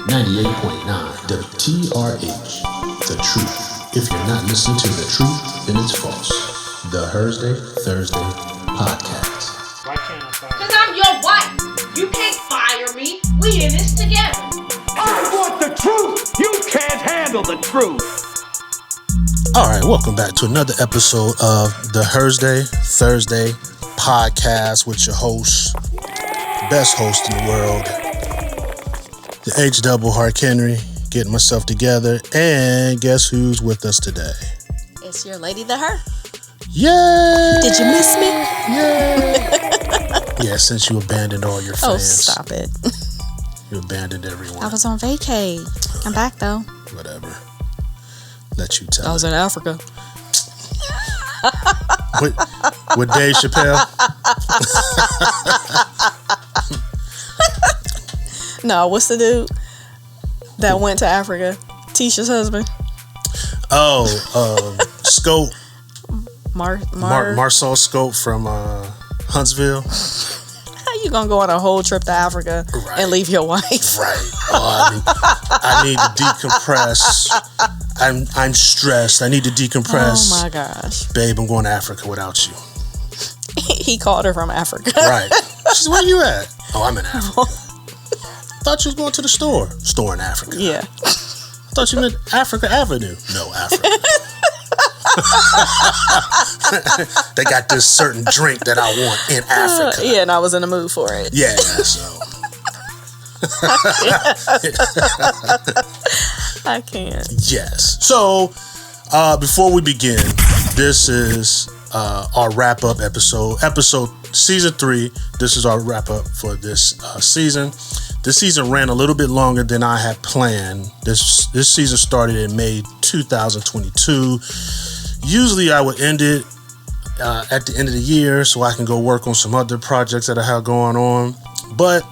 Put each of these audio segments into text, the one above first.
98.9 WTRH. The truth. If you're not listening to the truth, then it's false. The Thursday podcast. Why can't I fire? Because I'm your wife. You can't fire me. We in this together. I want the truth. You can't handle the truth. All right, welcome back to another episode of the Thursday podcast with your host, best host in the world, the H-double Hark Henry, getting myself together. And guess who's with us today? It's your lady, the her. Yay! Did you miss me? Yay! Yeah, since you abandoned all your fans. Oh, stop it. You abandoned everyone. I was on vacay. I'm back, though. Whatever. Let you tell. I was in Africa. With Dave Chappelle? No, what's the dude that went to Africa? Tisha's husband. Oh, Scope. Marcel Scope from Huntsville. How you gonna go on a whole trip to Africa and leave your wife? Right. Oh, I need to decompress. I'm stressed. I need to decompress. Oh my gosh. Babe, I'm going to Africa without you. He called her from Africa. Right. She's, where you at? Oh, I'm in Africa. Thought you was going to the store. Store in Africa. Yeah. Thought you meant Africa Avenue. No, Africa. They got this certain drink that I want in Africa. Yeah, and I was in the mood for it. Yeah, so. I can't. Yes. So, before we begin, this is our wrap-up episode. Season 3. This is our wrap-up for this season. This season ran a little bit longer than I had planned. This season started in May 2022. Usually I would end it at the end of the year so I can go work on some other projects that I have going on. But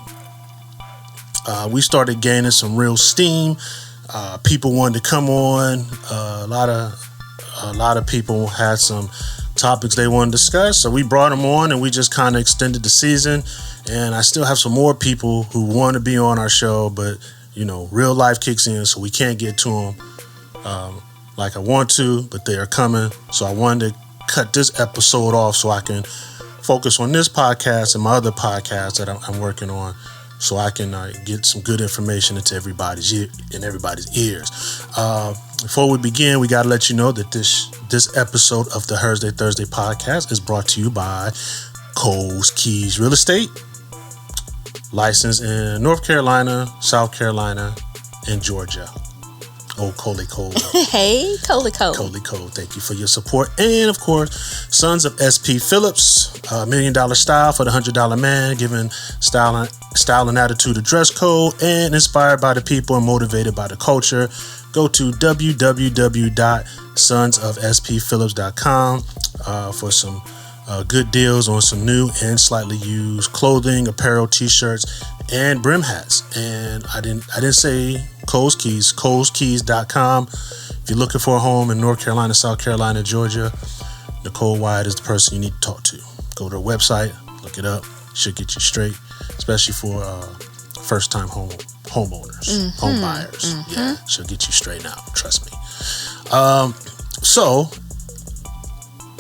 we started gaining some real steam. People wanted to come on. A lot of people had some topics they wanted to discuss, so we brought them on and we just kind of extended the season. And I still have some more people who want to be on our show, but real life kicks in, so we can't get to them like I want to, but they are coming. So I wanted to cut this episode off so I can focus on this podcast and my other podcast that I'm working on, so I can get some good information into everybody's ears. Before we begin, we got to let you know that this episode of the Thursday podcast is brought to you by Coles Keys Real Estate, licensed in North Carolina, South Carolina, and Georgia. Oh, Coley Cole. Hey, Coley Cole. Coley Cole, thank you for your support. And, of course, Sons of SP Phillips, $1 Million Style for the $100 man, giving style and attitude a dress code, and inspired by the people and motivated by the culture. Go to www.sonsofspphillips.com for some good deals on some new and slightly used clothing, apparel, t-shirts, and brim hats. And I didn't say Coles Keys, coleskeys.com. If you're looking for a home in North Carolina, South Carolina, Georgia, Nicole Wyatt is the person you need to talk to. Go to her website, look it up. She'll get you straight, especially for first-time homeowners, home buyers. Mm-hmm. Yeah, she'll get you straight now. Trust me. So,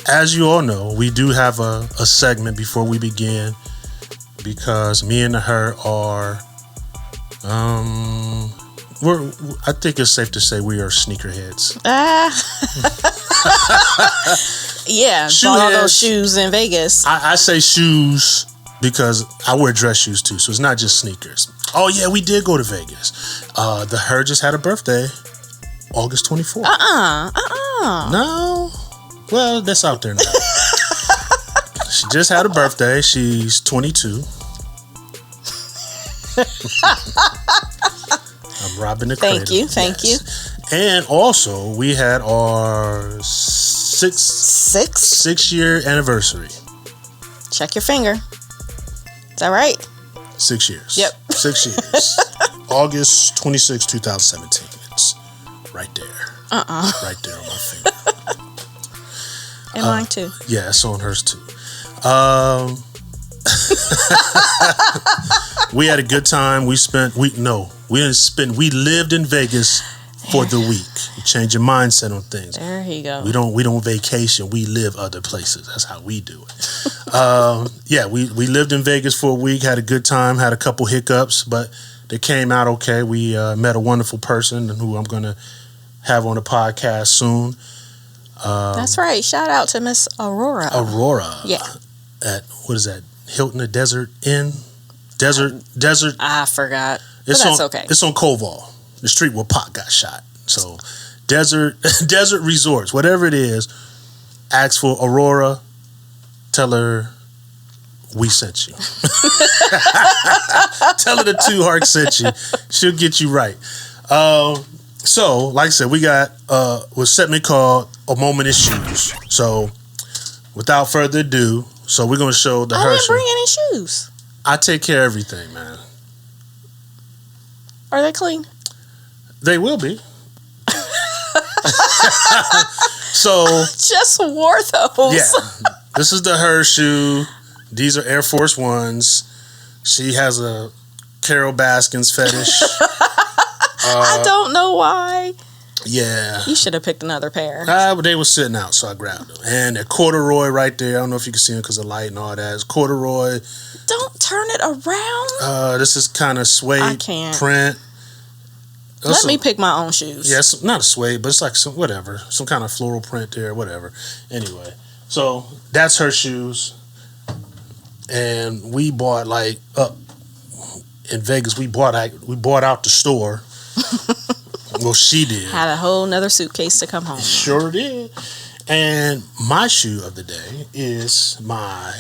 as you all know, we do have a segment before we begin, because me and her are, I think it's safe to say we are sneakerheads. Yeah, bought all those shoes in Vegas. I say shoes because I wear dress shoes too, so it's not just sneakers. Oh yeah, we did go to Vegas. The her just had a birthday, August 24th. No? Well, that's out there now. She just had a birthday. She's 22. I'm robbing the cradle. Thank you. And also, we had our six-year anniversary. Check your finger. Is that right? 6 years. Yep. 6 years. August 26, 2017. It's right there. Right there on my finger. And mine too. Yeah, it's on hers too. We had a good time. We We lived in Vegas for the week. You change your mindset on things. There you go. We don't vacation. We live other places. That's how we do it. We lived in Vegas for a week. Had a good time. Had a couple hiccups, but they came out okay. We met a wonderful person who I'm going to have on the podcast soon. That's right. Shout out to Miss Aurora. Yeah. At, what is that? Hilton, the Desert Inn? Desert. I forgot. But that's okay. It's on Koval, the street where Pac got shot. So, Desert Resorts, whatever it is, ask for Aurora. Tell her we sent you. Tell her the Hark sent you. She'll get you right. So, like I said, we got what segment called A Moment in Shoes. So, without further ado, so we're going to show the Herschel. I didn't bring any shoes. I take care of everything, man. Are they clean? They will be. So just wore those. Yeah. This is the her shoe. These are Air Force Ones. She has a Carol Baskins fetish. I don't know why. Yeah. You should have picked another pair. But they were sitting out, so I grabbed them. And a corduroy right there. I don't know if you can see them because of light and all that. It's corduroy. Don't turn it around. This is kind of suede print. Let me pick my own shoes. Yeah, it's not a suede, but it's like some kind of floral print there, whatever. Anyway, so that's her shoes. And we bought in Vegas. We bought out the store. Well, she did. Had a whole nother suitcase to come home. Sure did. And my shoe of the day is my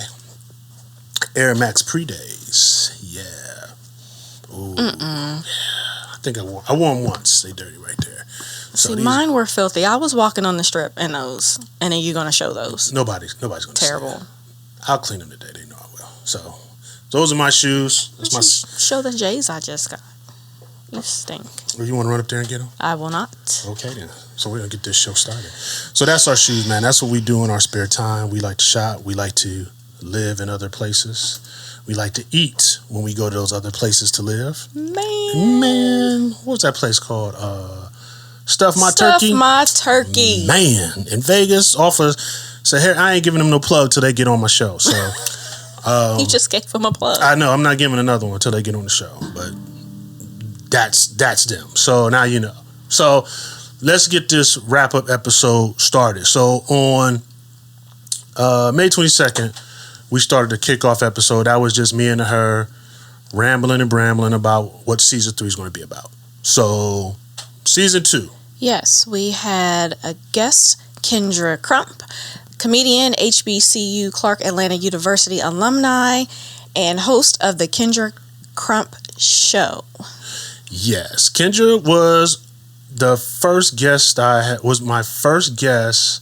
Air Max Pre-Days. Yeah. Ooh. Yeah. I think I wore them once. They dirty right there. So see, mine were filthy. I was walking on the strip in those, and then you're gonna show those. Nobody's gonna. Terrible. See that. I'll clean them today. They know I will. So those are my shoes. That's my show the J's I just got. You stink. You want to run up there and get them? I will not. Okay then. So we're gonna get this show started. So that's our shoes, man. That's what we do in our spare time. We like to shop. We like to live in other places. We like to eat when we go to those other places to live. Man, what's that place called? Stuff My Turkey. Man, in Vegas, hey, I ain't giving them no plug till they get on my show. So you just gave them a plug. I know. I'm not giving another one until they get on the show, but that's them. So now you know. So let's get this wrap up episode started. So on May 22nd, we started the kickoff episode. That was just me and her rambling and brambling about what season 3 is going to be about. So season 2. Yes, we had a guest, Kendra Crump, comedian, HBCU Clark Atlanta University alumni, and host of the Kendra Crump Show. Yes, Kendra was the first guest I had. Was my first guest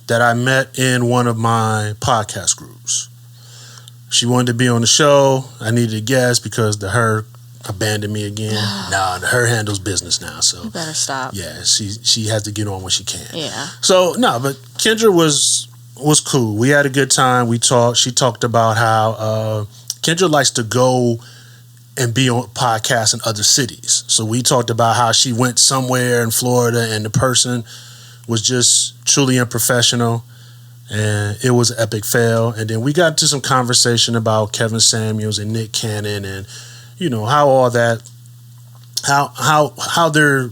that I met in one of my podcast groups. She wanted to be on the show. I needed a guest because her abandoned me again. Nah, her handles business now. So you better stop. Yeah, she has to get on when she can. Yeah. So no, but Kendra was cool. We had a good time. We talked. She talked about how Kendra likes to go and be on podcasts in other cities. So we talked about how she went somewhere in Florida and the person was just truly unprofessional and it was an epic fail. And then we got into some conversation about Kevin Samuels and Nick Cannon and, you know, how all that, how their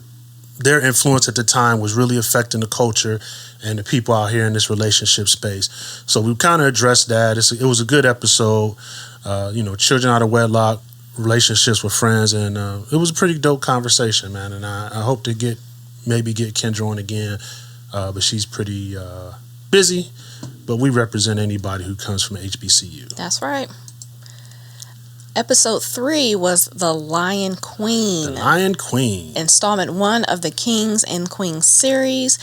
influence at the time was really affecting the culture and the people out here in this relationship space. So we kind of addressed that. It was a good episode. Children out of wedlock, relationships with friends, and it was a pretty dope conversation, man. And I hope to maybe get Kendra on again, but she's pretty busy. But we represent anybody who comes from HBCU. That's right. Episode 3 was The Lion Queen. The Lion Queen. Installment 1 of the Kings and Queens series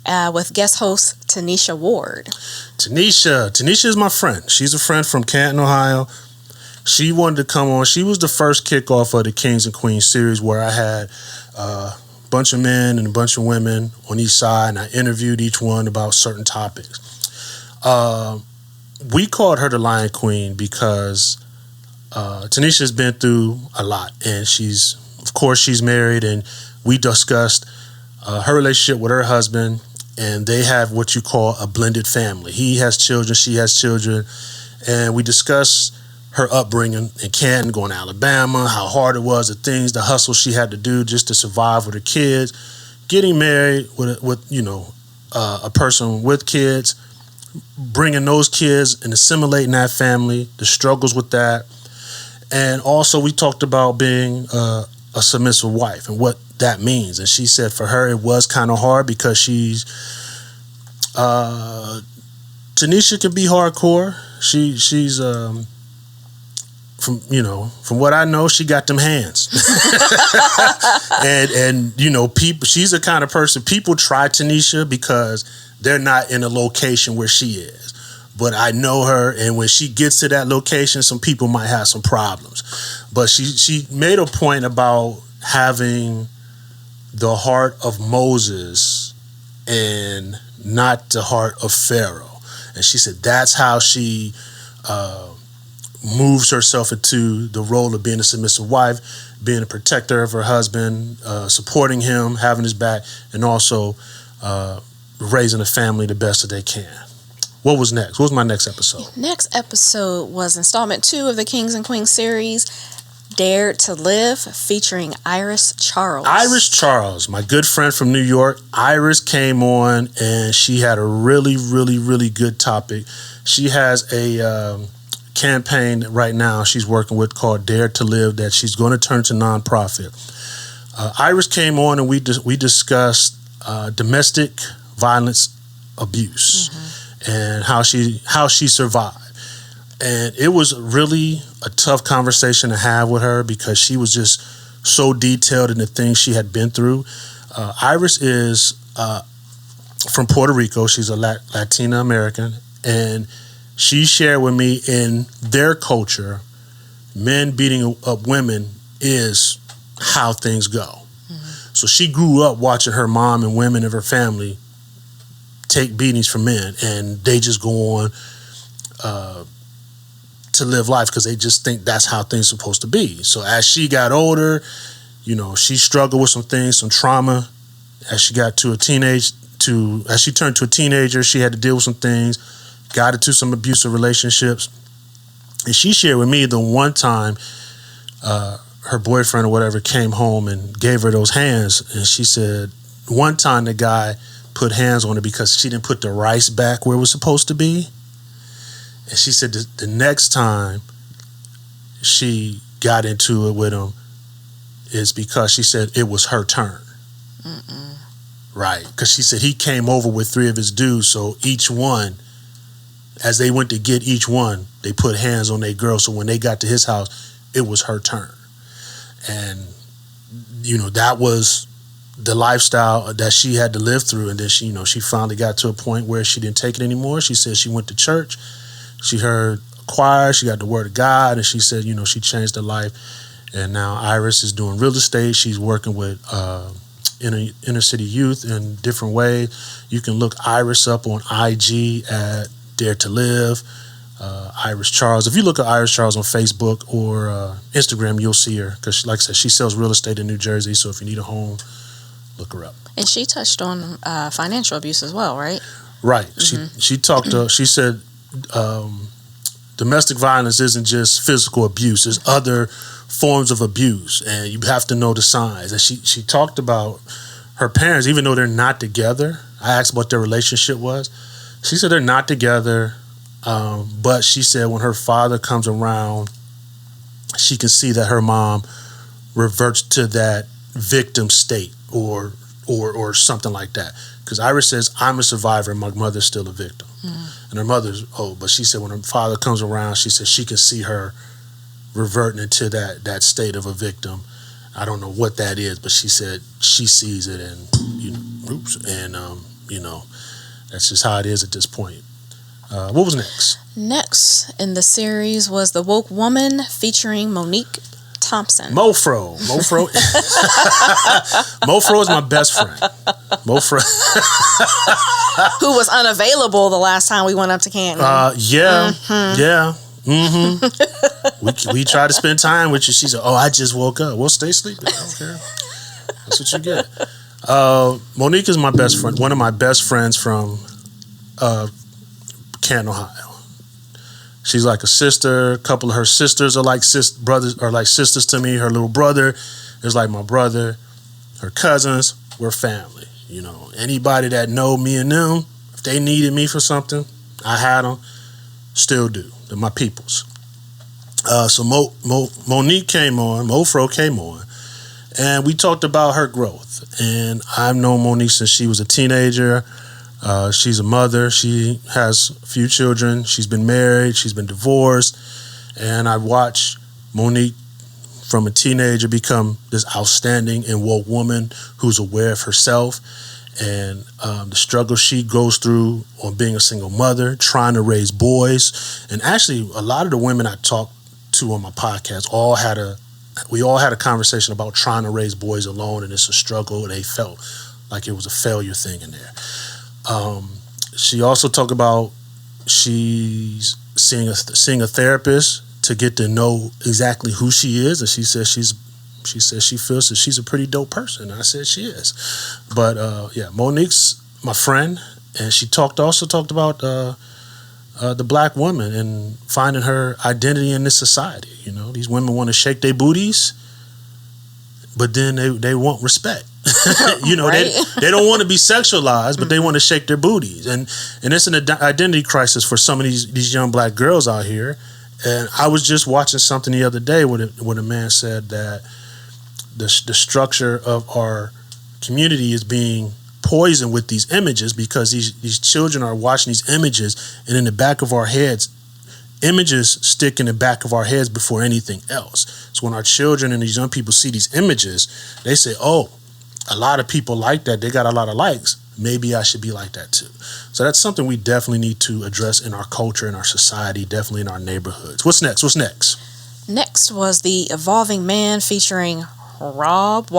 with guest host Tanisha Ward. Tanisha is my friend. She's a friend from Canton, Ohio. She wanted to come on. She was the first kickoff of the Kings and Queens series where I had a bunch of men and a bunch of women on each side, and I interviewed each one about certain topics. We called her the Lion Queen because Tanisha's been through a lot, and she's married, and we discussed her relationship with her husband, and they have what you call a blended family. He has children, she has children, and we discussed her upbringing in Canton, going to Alabama, how hard it was, the hustle she had to do just to survive with her kids, getting married with a person with kids, bringing those kids and assimilating that family, the struggles with that. And also we talked about being a submissive wife and what that means. And she said for her it was kind of hard because Tanisha can be hardcore. She's from what I know, she got them hands. and people, she's the kind of person, people try Tanisha because they're not in a location where she is. But I know her, and when she gets to that location, some people might have some problems. But she made a point about having the heart of Moses and not the heart of Pharaoh. And she said that's how she moves herself into the role of being a submissive wife, being a protector of her husband, supporting him, having his back, and also raising a family the best that they can. What was next? What was my next episode? Next episode was installment 2 of the Kings and Queens series, Dare to Live, featuring Iris Charles. Iris Charles, my good friend from New York. Iris came on, and she had a really, really, really good topic. She has a campaign right now she's working with called Dare to Live that she's going to turn to nonprofit. Iris came on, and we discussed domestic violence abuse and how she survived. And it was really a tough conversation to have with her because she was just so detailed in the things she had been through. Iris is from Puerto Rico. She's a Latina American, and she shared with me in their culture, men beating up women is how things go. So she grew up watching her mom and women of her family take beatings from men, and they just go on to live life because they just think that's how things are supposed to be. So as she got older, she struggled with some things, some trauma. As she got as she turned to a teenager, she had to deal with some things, got into some abusive relationships. And she shared with me the one time her boyfriend or whatever came home and gave her those hands. And she said one time the guy put hands on her because she didn't put the rice back where it was supposed to be. And she said the next time she got into it with him is because she said it was her turn. Right. Because she said he came over with 3 of his dudes. So each one, as they went to get each one, they put hands on their girl. So when they got to his house, it was her turn. And, that was the lifestyle that she had to live through. And then she finally got to a point where she didn't take it anymore. She said she went to church. She heard a choir. She got the word of God. And she said, she changed her life. And now Iris is doing real estate. She's working with inner city youth in different ways. You can look Iris up on IG at Dare to Live. Iris Charles. If you look at Iris Charles on Facebook or Instagram, you'll see her because, like I said, she sells real estate in New Jersey. So if you need a home, look her up. And she touched on financial abuse as well, right? Right. She talked to. She said domestic violence isn't just physical abuse. There's other forms of abuse, and you have to know the signs. And she talked about her parents, even though they're not together. I asked what their relationship was. She said they're not together. But she said when her father comes around, she can see that her mom reverts to that victim state or something like that. Because Iris says, I'm a survivor and my mother's still a victim. And her mother's old. But she said when her father comes around, she said she can see her reverting into that state of a victim. I don't know what that is, but she said she sees it and, that's just how it is at this point. What was next? Next in the series was The Woke Woman featuring Monique Thompson. Mofro is my best friend. Mofro. Who was unavailable the last time we went up to Canton. Yeah. we try to spend time with you. She said, "Oh, I just woke up." Well, stay sleeping. I don't care. That's what you get. Monique is my best friend. One of my best friends from Canton, Ohio. She's like a sister. A couple of her sisters are like brothers, are like sisters to me. Her little brother is like my brother. Her cousins, we're family. You know, anybody that know me and them, if they needed me for something, I had them. Still do. They're my peoples. So Monique came on. Mofro came on, and we talked about her growth. And I've known Monique since she was a teenager. She's a mother. She has a few children. She's been married. She's been divorced. And I've watched Monique from a teenager become this outstanding and woke woman who's aware of herself and the struggle she goes through on being a single mother, trying to raise boys. And actually, a lot of the women I talked to on my podcast we all had a conversation about trying to raise boys alone, and it's a struggle. They felt like it was a failure thing in there. She also talked about she's seeing a therapist to get to know exactly who she is, and she says she feels that she's a pretty dope person. And I said she is. But Monique's my friend, and she also talked about the black woman and finding her identity in this society. You know, these women want to shake their booties, but then they want respect. You know, right? they don't want to be sexualized, but they want to shake their booties. And it's an identity crisis for some of these young black girls out here. And I was just watching something the other day when a man said that the structure of our community is being poisoned with these images because these children are watching these images, and in the back of our heads, images stick in the back of our heads before anything else. So when our children and these young people see these images, they say, "Oh, a lot of people like that. They got a lot of likes. Maybe I should be like that too." So that's something we definitely need to address in our culture, in our society, definitely in our neighborhoods. What's next? Next was The Evolving Man featuring Robert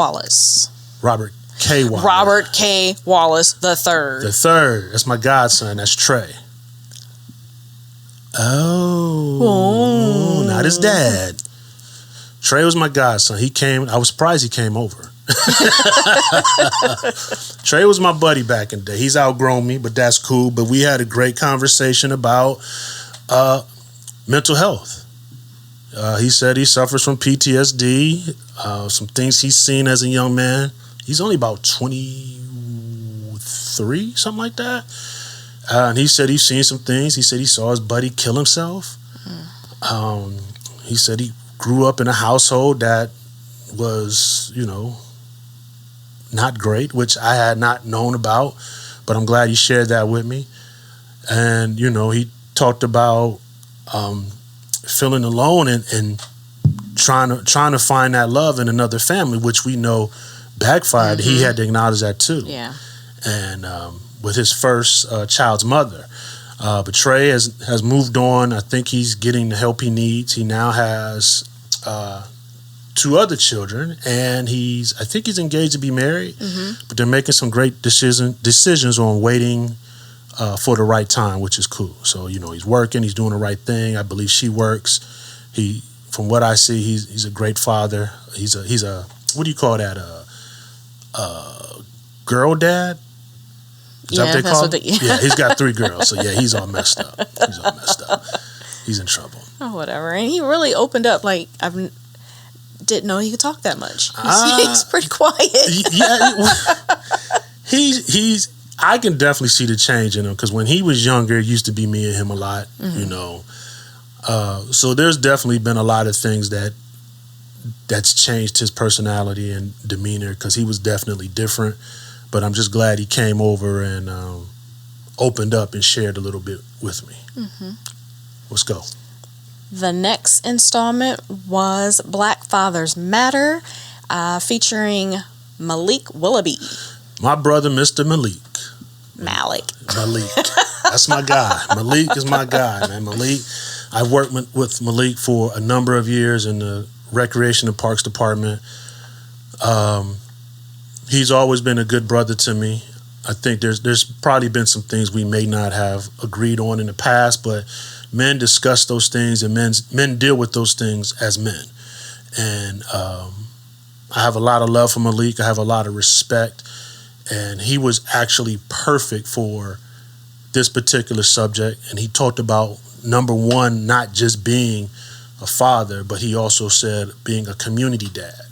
K. Wallace the third. That's my godson. That's Trey. Oh, not his dad. Trey was my godson. He came. I was surprised he came over. Trey was my buddy back in the day. He's outgrown me, but that's cool. But we had a great conversation about mental health. He said he suffers from PTSD, some things he's seen as a young man. He's only about 23, something like that. And he said he's seen some things. He said he saw his buddy kill himself. He said he grew up in a household that was, not great, which I had not known about, but I'm glad he shared that with me. And, he talked about feeling alone and trying to find that love in another family, which we know backfired. Mm-hmm. He had to acknowledge that too. Yeah. And with his first child's mother. But Trey has moved on. I think he's getting the help he needs. He now has 2 other children, and I think he's engaged to be married. Mm-hmm. But they're making some great decisions on waiting for the right time, which is cool. So he's working, he's doing the right thing. I believe she works. From what I see, he's a great father. He's a what do you call that? Girl dad. Is that what they call it? Yeah, he's got 3 girls. So yeah, he's all messed up. He's in trouble. Oh, whatever. And he really opened up. Like didn't know he could talk that much. He's pretty quiet. Yeah, he's. I can definitely see the change in him because when he was younger, it used to be me and him a lot. Mm-hmm. So there's definitely been a lot of things that's changed his personality and demeanor because he was definitely different. But I'm just glad he came over and opened up and shared a little bit with me. Mm-hmm. Let's go. The next installment was Black Fathers Matter, featuring Malik Willoughby. My brother, Mr. Malik. Malik. That's my guy. Malik is my guy, man. Malik. I've worked with Malik for a number of years in the Recreation and Parks Department. He's always been a good brother to me. I think there's probably been some things we may not have agreed on in the past, but men discuss those things, and men deal with those things as men. And I have a lot of love for Malik. I have a lot of respect. And he was actually perfect for this particular subject. And he talked about, number one, not just being a father, but he also said being a community dad,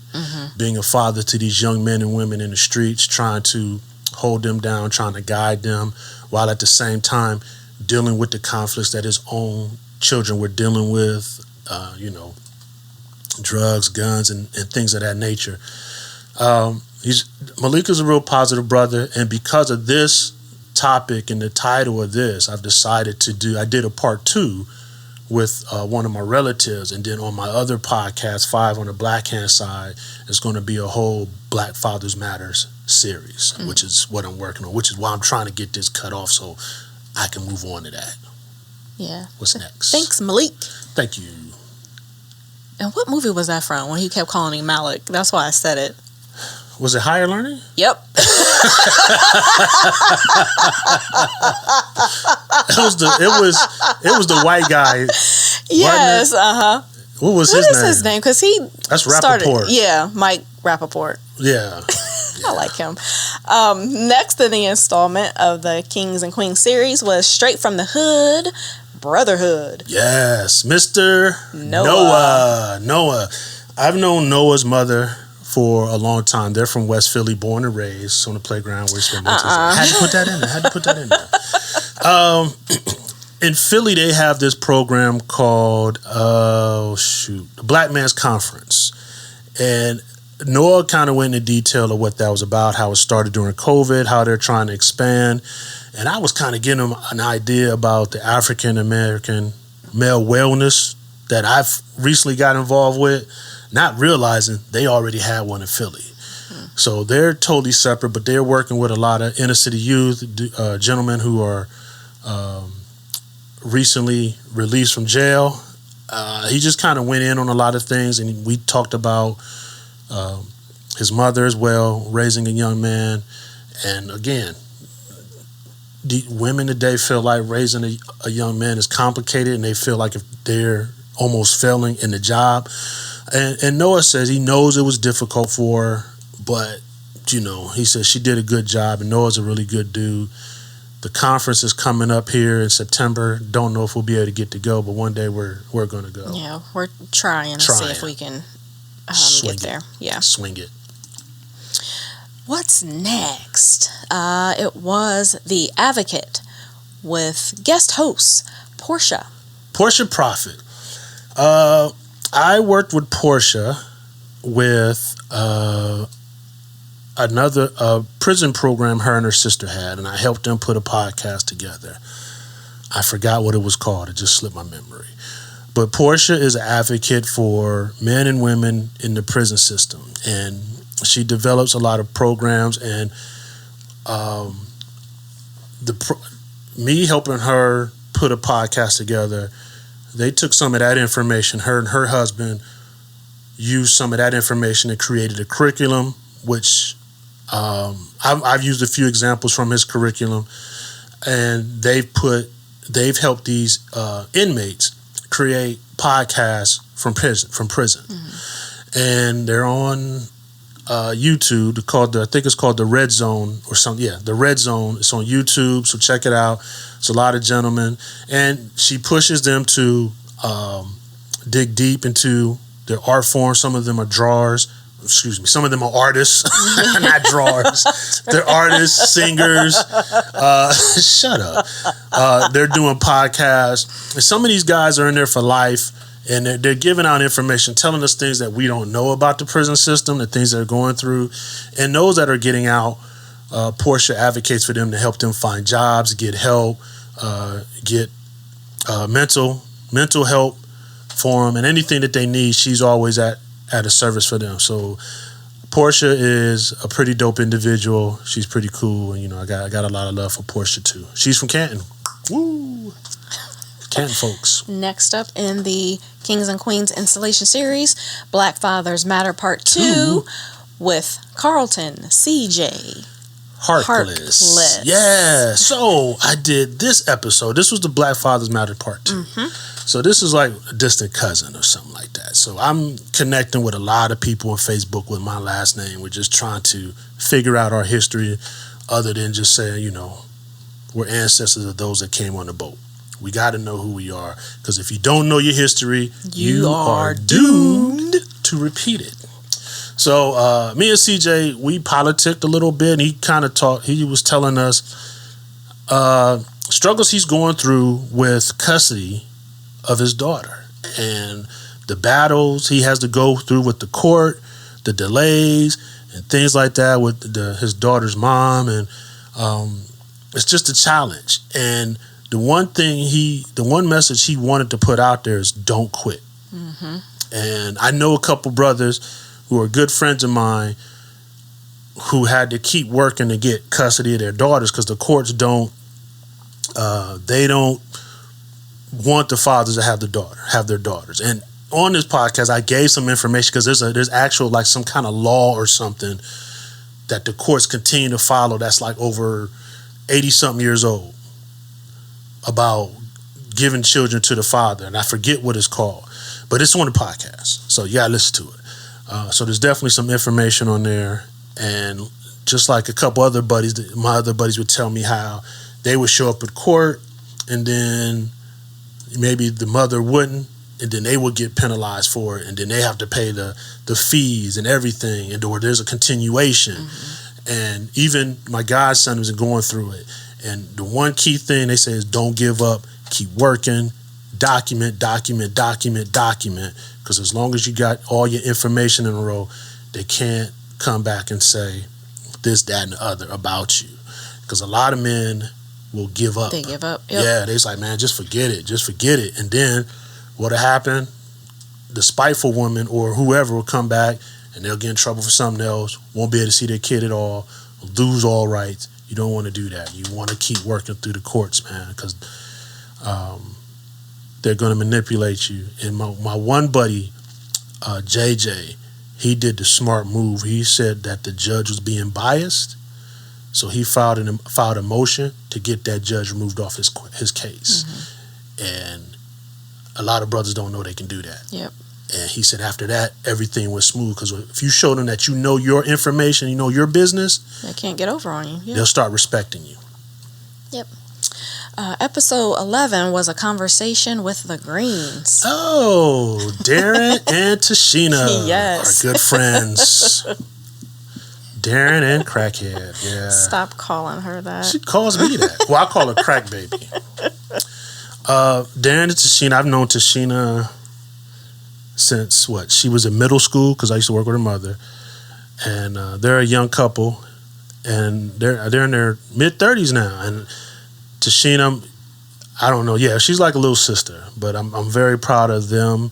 being a father to these young men and women in the streets, trying to hold them down, trying to guide them, while at the same time dealing with the conflicts that his own children were dealing with, drugs, guns, and things of that nature. Malik is a real positive brother, and because of this topic and the title of this, I've decided I did a part 2 with one of my relatives, and then on my other podcast, 5 on the Black Hand Side, it's going to be a whole Black Fathers Matters series, which is what I'm working on, which is why I'm trying to get this cut off so I can move on to that. Yeah. What's next? Thanks, Malik. Thank you. And what movie was that from when he kept calling him Malik? That's why I said it. Was it Higher Learning? Yep. It was the white guy. Yes, What was What his is name? his name? Because he That's started. Rappaport. Yeah, Mike Rappaport. Yeah. I like him. Next in the installment of the Kings and Queens series was Straight from the Hood, Brotherhood. Yes, Mr. Noah. I've known Noah's mother for a long time. They're from West Philly, born and raised on the playground where he spent most of his life. Had to put that in there. In Philly, they have this program called the Black Man's Conference. And Noah kind of went into detail of what that was about, how it started during COVID, how they're trying to expand. And I was kind of getting him an idea about the African American male wellness that I've recently got involved with, not realizing they already had one in Philly. So they're totally separate, but they're working with a lot of inner city youth, gentlemen who are recently released from jail. He just kind of went in on a lot of things, and we talked about his mother as well, raising a young man. And again, the women today feel like raising a young man is complicated, and they feel like if they're almost failing in the job. And Noah says he knows it was difficult for her, but, he says she did a good job, and Noah's a really good dude. The conference is coming up here in September. Don't know if we'll be able to get to go, but one day we're going to go. Yeah, we're trying to see if we can get there. Yeah. Swing it. What's next? It was The Advocate with guest host Portia Prophet. I worked with Portia with another prison program her and her sister had, and I helped them put a podcast together. I forgot what it was called. It just slipped my memory. But Portia is an advocate for men and women in the prison system, and she develops a lot of programs, and me helping her put a podcast together, they took some of that information, her and her husband used some of that information and created a curriculum, which I've used a few examples from his curriculum, and they've helped these inmates create podcasts from prison. And they're on YouTube. I think it's called The Red Zone or something. Yeah, The Red Zone. It's on YouTube, so check it out. It's a lot of gentlemen, and she pushes them to dig deep into their art form. Some of them are drawers. Some of them are artists, not drawers. They're artists, singers. Shut up. They're doing podcasts. And some of these guys are in there for life, and they're giving out information, telling us things that we don't know about the prison system, the things they're going through. And those that are getting out, Portia advocates for them to help them find jobs, get help, get mental help for them, and anything that they need, she's always at a service for them. So Portia is a pretty dope individual. She's pretty cool, and I got a lot of love for Portia too. She's from Canton. Woo! Canton folks. Next up in the Kings and Queens installation series, Black Fathers Matter Part 2 with Carlton CJ Harkless. Yeah. So I did this episode. This was the Black Fathers Matter Part 2. So this is like a distant cousin or something like that. So I'm connecting with a lot of people on Facebook with my last name. We're just trying to figure out our history other than just saying, you know, we're ancestors of those that came on the boat. We got to know who we are, because if you don't know your history, you are doomed to repeat it. So me and CJ, we politicked a little bit, and he kind of talked. He was telling us struggles he's going through with custody of his daughter and the battles he has to go through with the court, the delays and things like that with his daughter's mom, and it's just a challenge. And the one message he wanted to put out there is don't quit. And I know a couple brothers who are good friends of mine who had to keep working to get custody of their daughters because the courts don't want the fathers to have their daughters. And on this podcast, I gave some information because there's actual like some kind of law or something that the courts continue to follow that's like over 80-something years old about giving children to the father, and I forget what it's called, but it's on the podcast, so you gotta listen to it. So there's definitely some information on there, and just like a couple other buddies, my other buddies would tell me how they would show up at court, and then maybe the mother wouldn't, and then they would get penalized for it, and then they have to pay the fees and everything, and or there's a continuation. And even my godson was going through it. And the one key thing they say is don't give up, keep working, document, because as long as you got all your information in a row, they can't come back and say this, that, and the other about you. Because a lot of men will give up. They give up. Yep. Yeah, they're like, man, just forget it. And then what'll happen, the spiteful woman or whoever will come back and they'll get in trouble for something else, won't be able to see their kid at all, lose all rights. You don't want to do that. You want to keep working through the courts, man, because they're going to manipulate you. And my one buddy, JJ, he did the smart move. He said that the judge was being biased, so he filed a motion to get that judge removed off his case. And a lot of brothers don't know they can do that. Yep. And he said after that, everything was smooth, because if you show them that you know your information, you know your business, they can't get over on you. Yep. They'll start respecting you. Yep. Episode 11 was a conversation with the Greens. Oh, Darren and Tashina yes. are good friends. Darren and Crackhead. Yeah. Stop calling her that. She calls me that. Well, I call her Crack Baby. Darren and Tashina, I've known Tashina since she was in middle school, because I used to work with her mother, and they're a young couple, and they're in their mid-30s now. And Tashina, I don't know, she's like a little sister, but I'm very proud of them,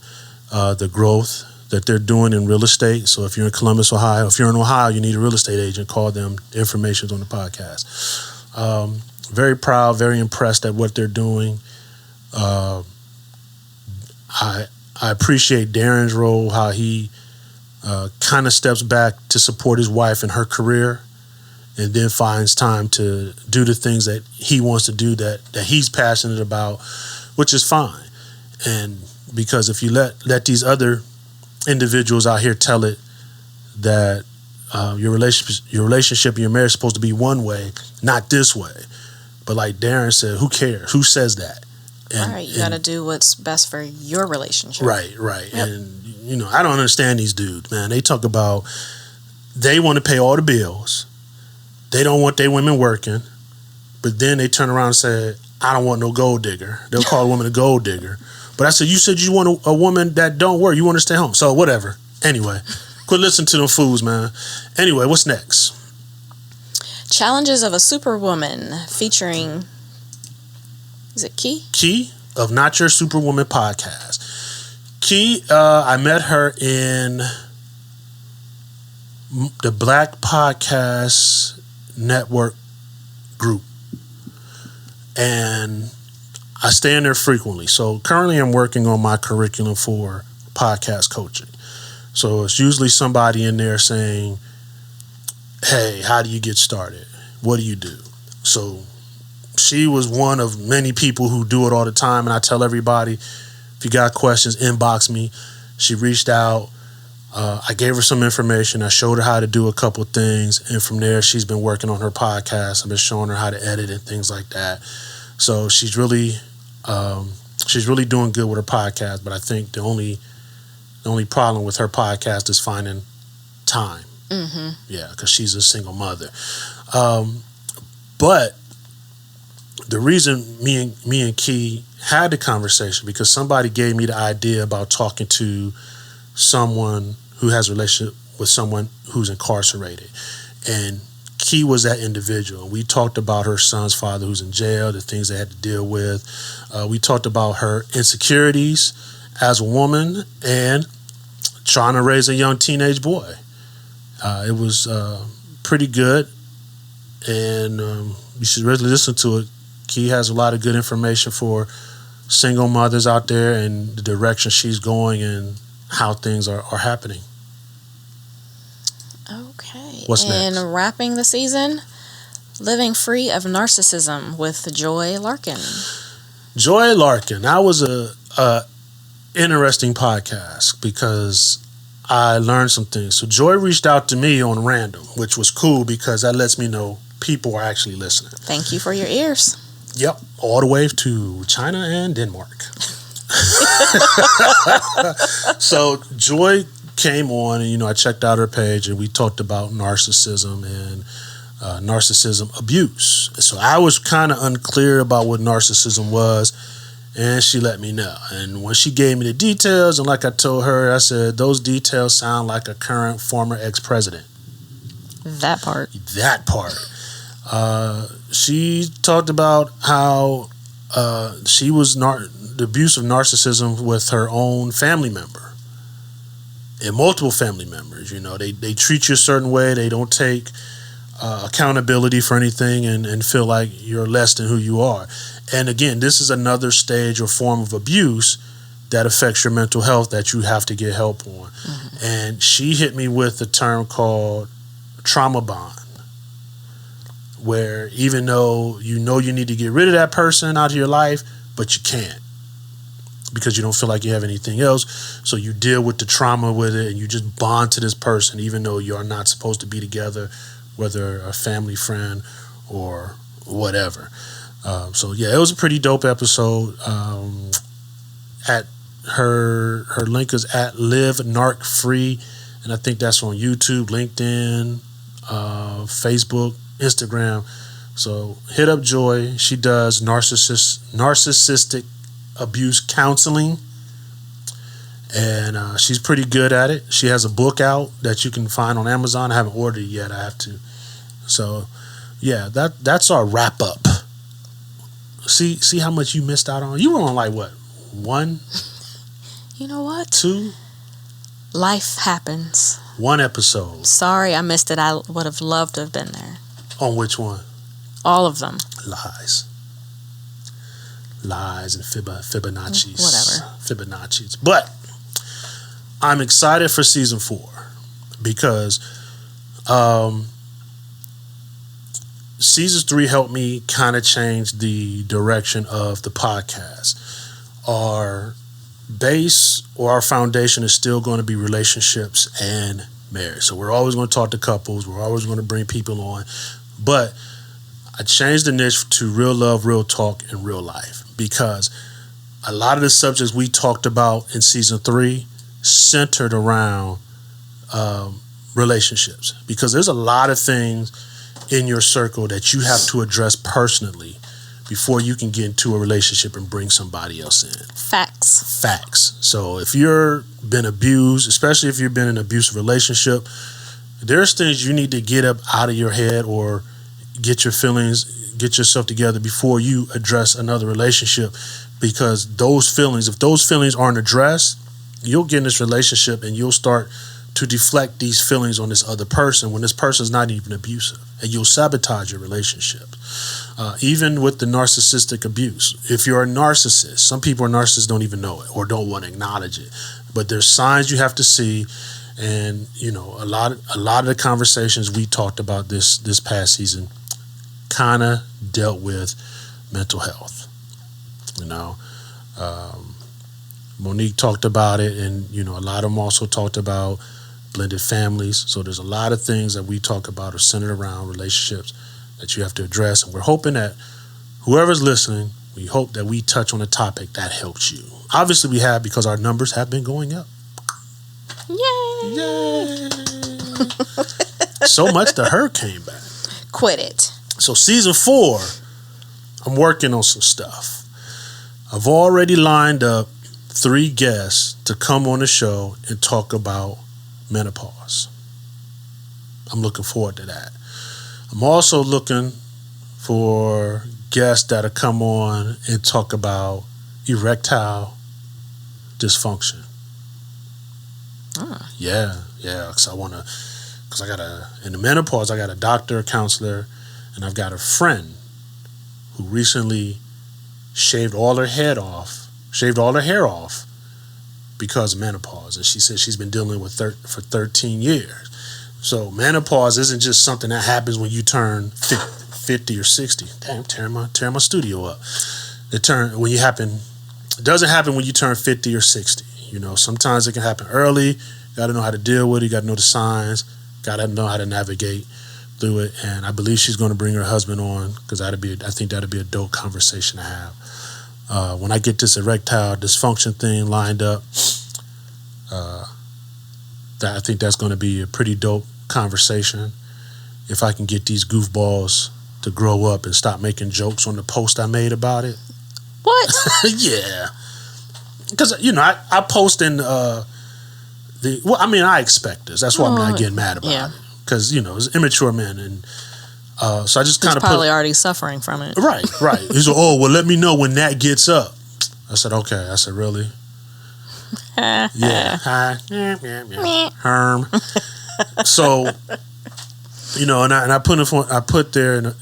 the growth that they're doing in real estate. So if you're in Columbus, Ohio, if you're in Ohio, you need a real estate agent, call them. The information's on the podcast. Very proud, very impressed at what they're doing. I appreciate Darren's role, how he kind of steps back to support his wife in her career, and then finds time to do the things that he wants to do, that he's passionate about, which is fine. And because if you let these other individuals out here tell it that your relationship and your marriage is supposed to be one way, not this way. But like Darren said, who cares? Who says that? And, you got to do what's best for your relationship. Right. Yep. And, I don't understand these dudes, man. They talk about they want to pay all the bills. They don't want their women working. But then they turn around and say, I don't want no gold digger. They'll call a woman a gold digger. But I said, you said you want a woman that don't work. You want to stay home. So whatever. Anyway, quit listening to them fools, man. Anyway, what's next? Challenges of a Superwoman featuring... Is it Key? Key of Not Your Superwoman podcast. Key, I met her in the Black Podcast Network group. And I stay in there frequently. So currently I'm working on my curriculum for podcast coaching. So it's usually somebody in there saying, hey, how do you get started? what do you do? So she was one of many people who do it all the time. And I tell everybody, if you got questions, inbox me. She reached out. I gave her some information. I showed her how to do a couple things. And from there, she's been working on her podcast. I've been showing her how to edit and things like that. So she's really doing good with her podcast. But I think the only problem with her podcast is finding time. Mm-hmm. Yeah, because she's a single mother. But the reason me and Key had the conversation, because somebody gave me the idea about talking to someone who has a relationship with someone who's incarcerated. And Key was that individual. We talked about her son's father who's in jail, the things they had to deal with. We talked about her insecurities as a woman and trying to raise a young teenage boy. It was pretty good, and you should really listen to it. Key has a lot of good information for single mothers out there and the direction she's going and how things are happening. Okay. What's next? And wrapping the season, Living Free of Narcissism with Joy Larkin. Joy Larkin. That was a interesting podcast because I learned some things. So Joy reached out to me on random, which was cool because that lets me know people are actually listening. Thank you for your ears. Yep, all the way to China and Denmark. So Joy came on, and I checked out her page, and we talked about narcissism and narcissism abuse. So I was kind of unclear about what narcissism was, and she let me know. And when she gave me the details, and like I told her, I said, those details sound like a current former ex-president. That part. She talked about how she was the abuse of narcissism with her own family member and multiple family members. They treat you a certain way. They don't take accountability for anything and feel like you're less than who you are. And again, this is another stage or form of abuse that affects your mental health that you have to get help on. Mm-hmm. And she hit me with a term called trauma bond, where even though you need to get rid of that person out of your life, but you can't because you don't feel like you have anything else. So you deal with the trauma with it and you just bond to this person even though you're not supposed to be together, whether a family friend or whatever. So yeah, it was a pretty dope episode. At her link is at Live Narc Free, and I think that's on YouTube, LinkedIn, Facebook, Instagram. So hit up Joy. She does narcissistic abuse counseling, and she's pretty good at it. She has a book out that you can find on Amazon. I haven't ordered it yet. I have to. So yeah, that's our wrap up. See how much you missed out on? You were on like what? 1? You know what? 2? Life happens. 1 episode. Sorry I missed it. I would have loved to have been there. On which one? All of them. Lies and Fibonacci's. Whatever. Fibonacci's. But I'm excited for season 4 because season 3 helped me kind of change the direction of the podcast. Our base or our foundation is still going to be relationships and marriage. So we're always going to talk to couples. We're always going to bring people on. But I changed the niche to real love, real talk, and real life because a lot of the subjects we talked about in season 3 centered around relationships, because there's a lot of things in your circle that you have to address personally before you can get into a relationship and bring somebody else in. Facts. So if you've been abused, especially if you've been in an abusive relationship, there's things you need to get up out of your head or get yourself together before you address another relationship, because if those feelings aren't addressed, you'll get in this relationship and you'll start to deflect these feelings on this other person when this person is not even abusive, and you'll sabotage your relationship. Even with the narcissistic abuse, if you're a narcissist, some people are narcissists, don't even know it or don't want to acknowledge it, but there's signs you have to see. And a lot of the conversations we talked about this past season kind of dealt with mental health. You know, Monique talked about it, and you know, a lot of them also talked about blended families. So there's a lot of things that we talk about are centered around relationships that you have to address, and we're hoping that whoever's listening, we hope that we touch on a topic that helps you. Obviously, we have, because our numbers have been going up. Yay! Yay! So much the Hark came back. Quit it. So season 4, I'm working on some stuff. I've already lined up 3 guests to come on the show and talk about menopause. I'm looking forward to that. I'm also looking for guests that'll come on and talk about erectile dysfunction. Yeah, because in the menopause, I got a doctor, a counselor, and I've got a friend who recently shaved all her hair off because of menopause. And she said she's been dealing with for 13 years. So menopause isn't just something that happens when you turn 50 or 60. Damn, tearing my studio up. It doesn't happen when you turn 50 or 60. You know, sometimes it can happen early. You got to know how to deal with it. You got to know the signs. Got to know how to navigate through it. And I believe she's going to bring her husband on, because I think that'd be a dope conversation to have. When I get this erectile dysfunction thing lined up, I think that's going to be a pretty dope conversation. If I can get these goofballs to grow up and stop making jokes on the post I made about it. What? Yeah. Because, you know, I post in I expect this. That's why I'm not getting mad about it. Because, you know, it's immature men. And so I just kind of probably already suffering from it. Right. He said, oh, well, let me know when that gets up. I said, okay. I said, really? Yeah. Hi. Herm. So, you know, and I put there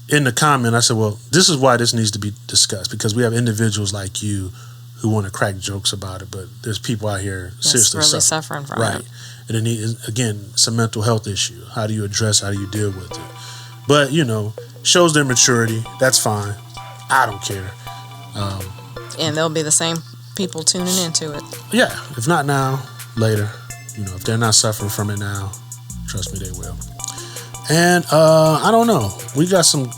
in the comment, I said, well, this is why this needs to be discussed, because we have individuals like you who want to crack jokes about it, but there's people out here seriously really suffering from it. Right. And again, it's a mental health issue. How do you address, how do you deal with it? But, you know, shows their maturity. That's fine. I don't care. And they'll be the same people tuning into it. Yeah. If not now, later. You know, if they're not suffering from it now, trust me, they will. And I don't know. We got some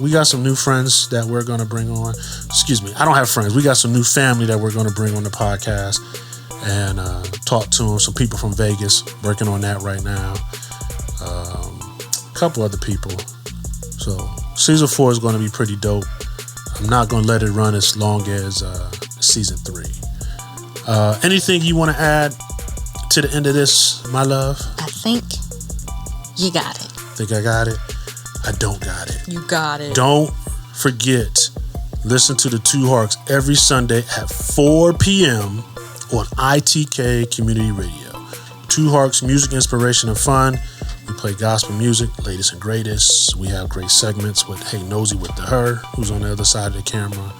new friends that we're gonna bring on. Excuse me, I don't have friends. We got some new family that we're gonna bring on the podcast and talk to them. Some people from Vegas, working on that right now. A couple other people. So season 4 is gonna be pretty dope. I'm not gonna let it run as long as season 3. Anything you want to add to the end of this, my love? I think you got it. Think I got it? I don't got it. You got it. Don't forget, listen to the 2 Harks every Sunday at 4 p.m. on ITK Community Radio. 2 Harks, music, inspiration, and fun. We play gospel music, latest and greatest. We have great segments with Hey Nosy with the Her, who's on the other side of the camera.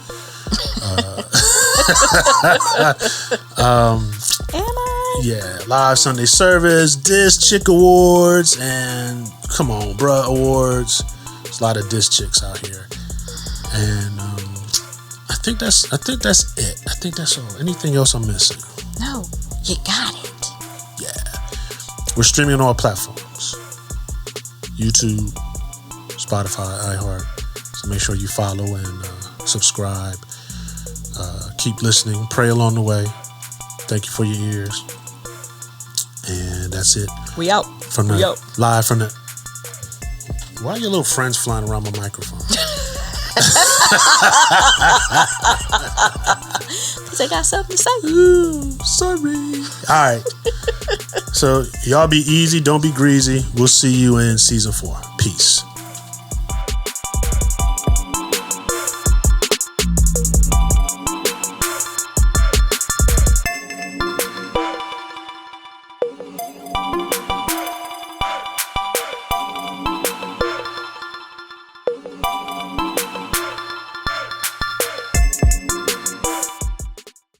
Am I? Yeah, live Sunday service, Diss Chick Awards, and come on, bruh awards. There's a lot of Diss Chicks out here, and I think that's it. I think that's all. Anything else I'm missing? No, you got it. Yeah, we're streaming on all platforms: YouTube, Spotify, iHeart. So make sure you follow and subscribe. Keep listening. Pray along the way. Thank you for your ears. And that's it. We out. Live from the. Why are your little friends flying around my microphone? Because I got something to say. Ooh, sorry. All right. So y'all be easy. Don't be greasy. We'll see you in season 4. Peace.